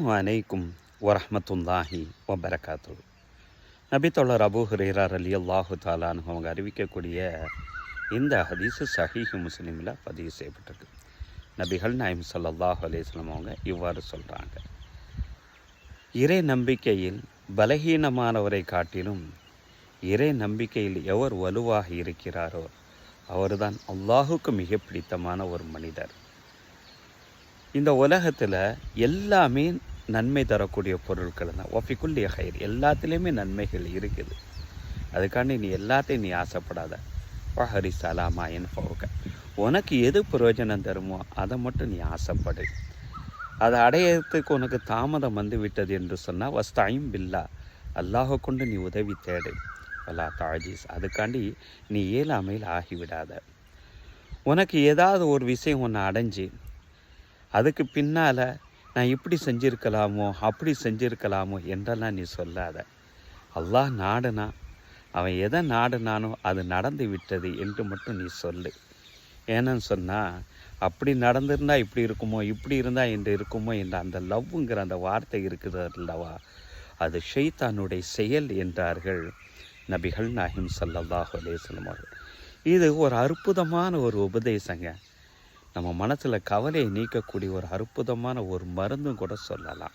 அலைக்கும் வரஹ்மத்துல்லாஹி வபரகாத்து. நபித்தோழர் அபூ ஹுரைரா ரலியல்லாஹு தஆலான்னு அவங்க அறிவிக்கக்கூடிய இந்த ஹதீஸு சஹீஹ் முஸ்லிமில் பதிவு செய்யப்பட்டிருக்கு. நபிகள் நாயம் ஸல்லல்லாஹு அலைஹி வஸல்லம் அவங்க இவ்வாறு சொல்கிறாங்க, இறை நம்பிக்கையில் பலகீனமானவரை காட்டிலும் இறை நம்பிக்கையில் எவர் வலுவாக இருக்கிறாரோ அவர்தான் அல்லாஹுக்கு மிக பிடித்தமான ஒரு மனிதர். இந்த உலகத்தில் எல்லாமே நன்மை தரக்கூடிய பொருட்கள் தான். ஒஃபிக்குள்ளே ஹைர், எல்லாத்துலேயுமே நன்மைகள் இருக்குது. அதுக்காண்டி நீ எல்லாத்தையும் நீ ஆசைப்படாத. ஹரி சலாமா என் ஃபவுக, உனக்கு எது பிரயோஜனம் தருமோ அதை மட்டும் நீ ஆசைப்படு. அதை அடையிறதுக்கு உனக்கு தாமதம் வந்து விட்டது என்று சொன்னால் வஸ்தாயும் பில்லா, அல்லாஹை கொண்டு நீ உதவி தேடு. அல்லா தாஜீஸ், அதுக்காண்டி நீ இயலாமையில் ஆகிவிடாத. உனக்கு ஏதாவது ஒரு விஷயம் ஒன்று அடைஞ்சு அதுக்கு பின்னால் நான் இப்படி செஞ்சுருக்கலாமோ அப்படி செஞ்சுருக்கலாமோ என்றெல்லாம் நீ சொல்லாத. அல்லாஹ் நாடுனா, அவன் எதை நாடுனானோ அது நடந்து விட்டது என்று மட்டும் நீ சொல்லு. ஏன்னு சொன்னால், அப்படி நடந்திருந்தால் இப்படி இருக்குமோ, இப்படி இருந்தால் என்று இருக்குமோ என்ற அந்த லவ்வுங்கிற அந்த வார்த்தை இருக்குது அல்லவா, அது ஷைத்தானுடைய செயல் என்றார்கள் நபிகள் நாயகம் ஸல்லல்லாஹு அலைஹி வஸல்லம் அவர்கள். இது ஒரு அற்புதமான ஒரு உபதேசங்க. நம்ம மனசில் கவலையை நீக்கக்கூடிய ஒரு அற்புதமான ஒரு மருந்தும் கூட சொல்லலாம்.